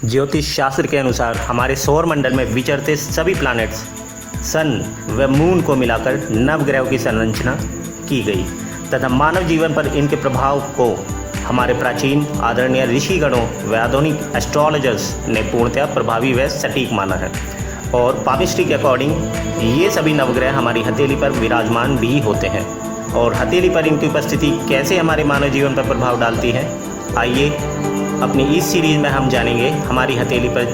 ज्योतिष शास्त्र के अनुसार हमारे सौर मंडल में विचरते सभी प्लैनेट्स सन व मून को मिलाकर नवग्रहों की संरचना की गई तथा मानव जीवन पर इनके प्रभाव को हमारे प्राचीन आदरणीय ऋषिगणों व आधुनिक एस्ट्रोलॉजर्स ने पूर्णतः प्रभावी व सटीक माना है। और पामिस्ट्री के अकॉर्डिंग ये सभी नवग्रह हमारी हथेली पर विराजमान भी होते हैं। और हथेली पर इनकी उपस्थिति कैसे हमारे मानव जीवन पर प्रभाव डालती है, आइए अपनी इस सीरीज़ में हम जानेंगे हमारी हथेली पर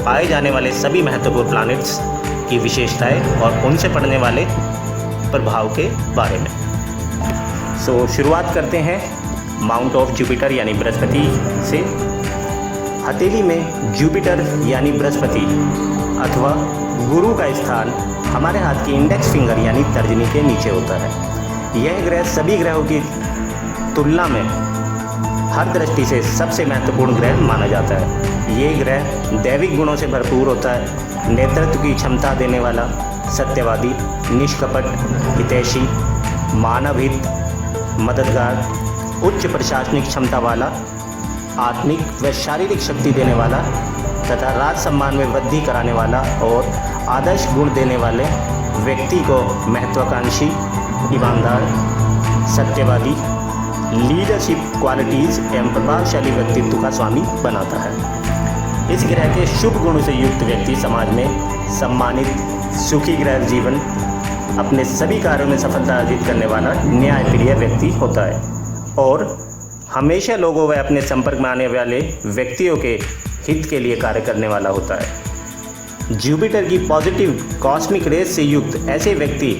पाए जाने वाले सभी महत्वपूर्ण प्लैनेट्स की विशेषताएं और उनसे पड़ने वाले प्रभाव के बारे में। शुरुआत करते हैं माउंट ऑफ जुपिटर यानी बृहस्पति से। हथेली में जुपिटर यानी बृहस्पति अथवा गुरु का स्थान हमारे हाथ की इंडेक्स फिंगर यानी तर्जनी के नीचे होता है। यह ग्रह सभी ग्रहों की तुलना में हर दृष्टि से सबसे महत्वपूर्ण ग्रह माना जाता है। ये ग्रह दैविक गुणों से भरपूर होता है, नेतृत्व की क्षमता देने वाला, सत्यवादी, निष्कपट, हितैषी, मानवहित, मददगार, उच्च प्रशासनिक क्षमता वाला, आत्मिक व शारीरिक शक्ति देने वाला तथा राज सम्मान में वृद्धि कराने वाला और आदर्श गुण देने वाले व्यक्ति को महत्वाकांक्षी, ईमानदार, सत्यवादी, लीडरशिप क्वालिटीज़ एवं प्रभावशाली व्यक्तित्व का स्वामी बनाता है। इस ग्रह के शुभ गुणों से युक्त व्यक्ति समाज में सम्मानित, सुखी ग्रह जीवन, अपने सभी कार्यों में सफलता अर्जित करने वाला न्यायप्रिय व्यक्ति होता है और हमेशा लोगों व अपने संपर्क में आने वाले व्यक्तियों के हित के लिए कार्य करने वाला होता है। जुपिटर की पॉजिटिव कॉस्मिक रेस से युक्त ऐसे व्यक्ति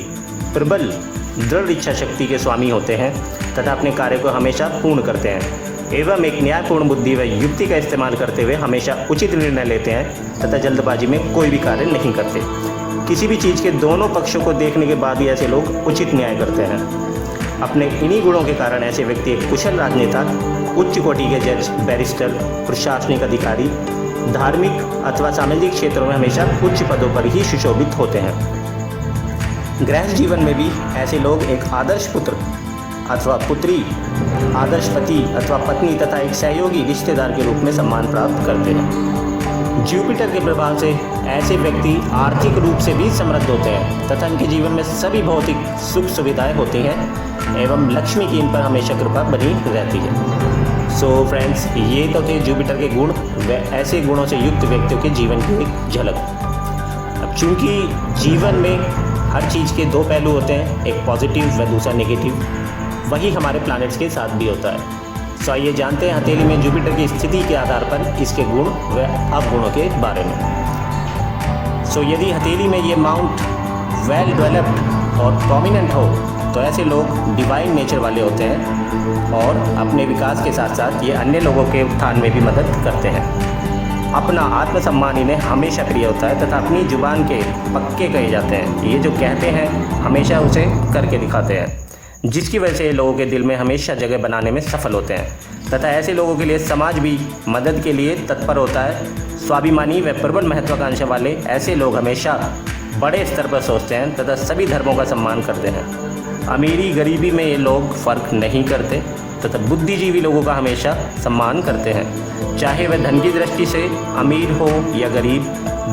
प्रबल दृढ़ इच्छा शक्ति के स्वामी होते हैं तथा अपने कार्य को हमेशा पूर्ण करते हैं एवं एक न्यायपूर्ण बुद्धि व युक्ति का इस्तेमाल करते हुए हमेशा उचित निर्णय लेते हैं तथा जल्दबाजी में कोई भी कार्य नहीं करते। किसी भी चीज़ के दोनों पक्षों को देखने के बाद ही ऐसे लोग उचित न्याय करते हैं। अपने इन्हीं गुणों के कारण ऐसे व्यक्ति एक कुशल राजनेता, उच्च कोटि के जज, बैरिस्टर, प्रशासनिक अधिकारी, धार्मिक अथवा सामाजिक क्षेत्रों में हमेशा उच्च पदों पर ही सुशोभित होते हैं। गृहस्थ जीवन में भी ऐसे लोग एक आदर्श पुत्र अथवा पुत्री, आदर्श पति अथवा पत्नी तथा एक सहयोगी रिश्तेदार के रूप में सम्मान प्राप्त करते हैं। जुपिटर के प्रभाव से ऐसे व्यक्ति आर्थिक रूप से भी समृद्ध होते हैं तथा इनके जीवन में सभी भौतिक सुख सुविधाएं होती हैं एवं लक्ष्मी की इन पर हमेशा कृपा बनी रहती है। फ्रेंड्स, ये तो थे जुपिटर के गुण व ऐसे गुणों से युक्त व्यक्तियों के जीवन की एक झलक। अब चूंकि जीवन में हर चीज़ के दो पहलू होते हैं, एक पॉजिटिव व दूसरा नेगेटिव, वही हमारे प्लैनेट्स के साथ भी होता है। आइए जानते हैं हथेली में जुपिटर की स्थिति के आधार पर इसके गुण व अवगुणों के बारे में। यदि हथेली में ये माउंट वेल डेवलप्ड और प्रोमिनेंट हो तो ऐसे लोग डिवाइन नेचर वाले होते हैं और अपने विकास के साथ साथ ये अन्य लोगों के उत्थान में भी मदद करते हैं। अपना आत्मसम्मान इन्हें हमेशा प्रिय होता है तथा अपनी जुबान के पक्के कहे जाते हैं। ये जो कहते हैं हमेशा उसे करके दिखाते हैं, जिसकी वजह से लोगों के दिल में हमेशा जगह बनाने में सफल होते हैं तथा ऐसे लोगों के लिए समाज भी मदद के लिए तत्पर होता है। स्वाभिमानी व प्रबल महत्वाकांक्षा वाले ऐसे लोग हमेशा बड़े स्तर पर सोचते हैं तथा सभी धर्मों का सम्मान करते हैं। अमीरी गरीबी में ये लोग फ़र्क नहीं करते तथा बुद्धिजीवी लोगों का हमेशा सम्मान करते हैं, चाहे वह धन की दृष्टि से अमीर हो या गरीब।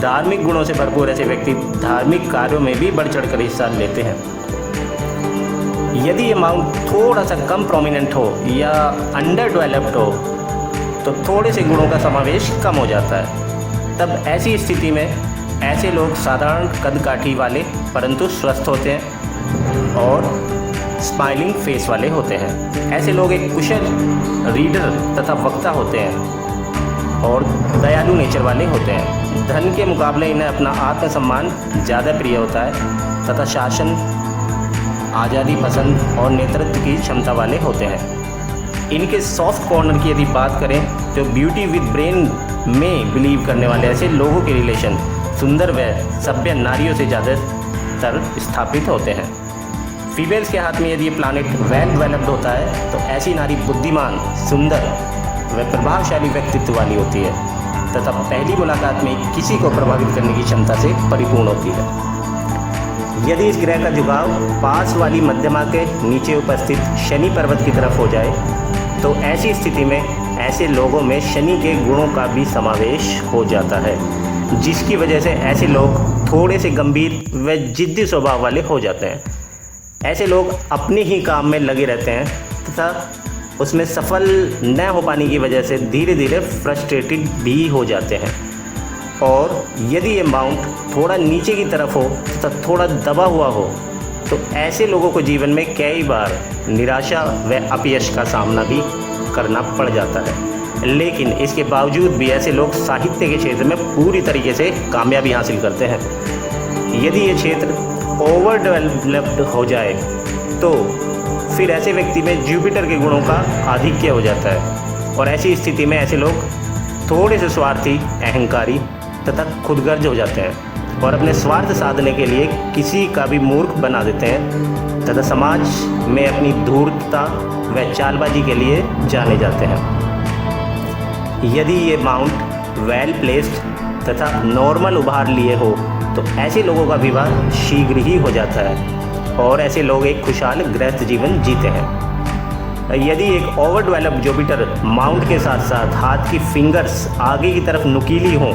धार्मिक गुणों से भरपूर ऐसे व्यक्ति धार्मिक कार्यों में भी बढ़ चढ़ कर हिस्सा लेते हैं। यदि ये माउंट थोड़ा सा कम प्रोमिनेंट हो या अंडर डेवलप्ड हो तो थोड़े से गुणों का समावेश कम हो जाता है। तब ऐसी स्थिति में ऐसे लोग साधारण कद काठी वाले परंतु स्वस्थ होते हैं और स्माइलिंग फेस वाले होते हैं। ऐसे लोग एक कुशल रीडर तथा वक्ता होते हैं और दयालु नेचर वाले होते हैं। धन के मुकाबले इन्हें अपना आत्मसम्मान ज़्यादा प्रिय होता है तथा शासन, आज़ादी पसंद और नेतृत्व की क्षमता वाले होते हैं। इनके सॉफ्ट कॉर्नर की यदि बात करें तो ब्यूटी विद ब्रेन में बिलीव करने वाले ऐसे लोगों के रिलेशन सुंदर व सभ्य नारियों से ज़्यादातर स्थापित होते हैं। फीमेल्स के हाथ में यदि ये प्लैनेट वेल डेवलप्ड होता है तो ऐसी नारी बुद्धिमान, सुंदर व प्रभावशाली व्यक्तित्व वाली होती है तथा पहली मुलाकात में किसी को प्रभावित करने की क्षमता से परिपूर्ण होती है। यदि इस ग्रह का झुकाव पास वाली मध्यमा के नीचे उपस्थित शनि पर्वत की तरफ हो जाए तो ऐसी स्थिति में ऐसे लोगों में शनि के गुणों का भी समावेश हो जाता है, जिसकी वजह से ऐसे लोग थोड़े से गंभीर व जिद्दी स्वभाव वाले हो जाते हैं। ऐसे लोग अपने ही काम में लगे रहते हैं तथा उसमें सफल न हो पाने की वजह से धीरे धीरे फ्रस्ट्रेटेड भी हो जाते हैं। और यदि ये माउंट थोड़ा नीचे की तरफ हो तथा थोड़ा दबा हुआ हो तो ऐसे लोगों को जीवन में कई बार निराशा व अपयश का सामना भी करना पड़ जाता है। लेकिन इसके बावजूद भी ऐसे लोग साहित्य के क्षेत्र में पूरी तरीके से कामयाबी हासिल करते हैं। यदि ये क्षेत्र ओवर डेवलप्ड हो जाए तो फिर ऐसे व्यक्ति में जुपिटर के गुणों का आधिक्य हो जाता है और ऐसी स्थिति में ऐसे लोग थोड़े से स्वार्थी, अहंकारी तथा खुदगर्ज हो जाते हैं और अपने स्वार्थ साधने के लिए किसी का भी मूर्ख बना देते हैं तथा समाज में अपनी धूर्तता व चालबाजी के लिए जाने जाते हैं। यदि ये माउंट वेल प्लेस्ड तथा नॉर्मल उभार लिए हो तो ऐसे लोगों का विवाह शीघ्र ही हो जाता है और ऐसे लोग एक खुशहाल गृहस्थ जीवन जीते हैं। यदि एक ओवर डेवलप्ड जुपिटर माउंट के साथ साथ हाथ की फिंगर्स आगे की तरफ नुकीली हों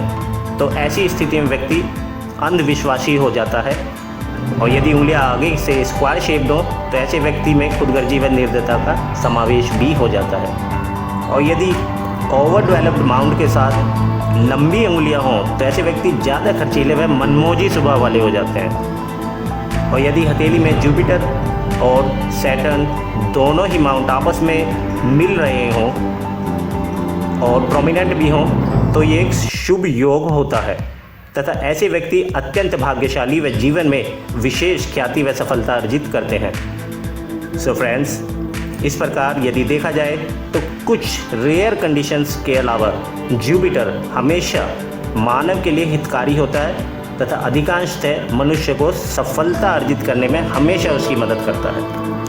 तो ऐसी स्थिति में व्यक्ति अंधविश्वासी हो जाता है और यदि उंगलियां आगे से स्क्वायर शेप्ड हो तो ऐसे व्यक्ति में खुदगर्जी व निर्दयता का समावेश भी हो जाता है। और यदि ओवर डेवलप्ड माउंट के साथ लंबी उंगलियां हों तो ऐसे व्यक्ति ज़्यादा खर्चीले व मनमोजी स्वभाव वाले हो जाते हैं। और यदि हथेली में जुपिटर और सैटर्न दोनों ही माउंट आपस में मिल रहे हों और प्रोमिनेंट भी हों तो ये एक शुभ योग होता है तथा ऐसे व्यक्ति अत्यंत भाग्यशाली व जीवन में विशेष ख्याति व सफलता अर्जित करते हैं। सो फ्रेंड्स, इस प्रकार यदि देखा जाए तो कुछ रेयर कंडीशंस के अलावा जुपिटर हमेशा मानव के लिए हितकारी होता है तथा अधिकांशतः मनुष्य को सफलता अर्जित करने में हमेशा उसकी मदद करता है।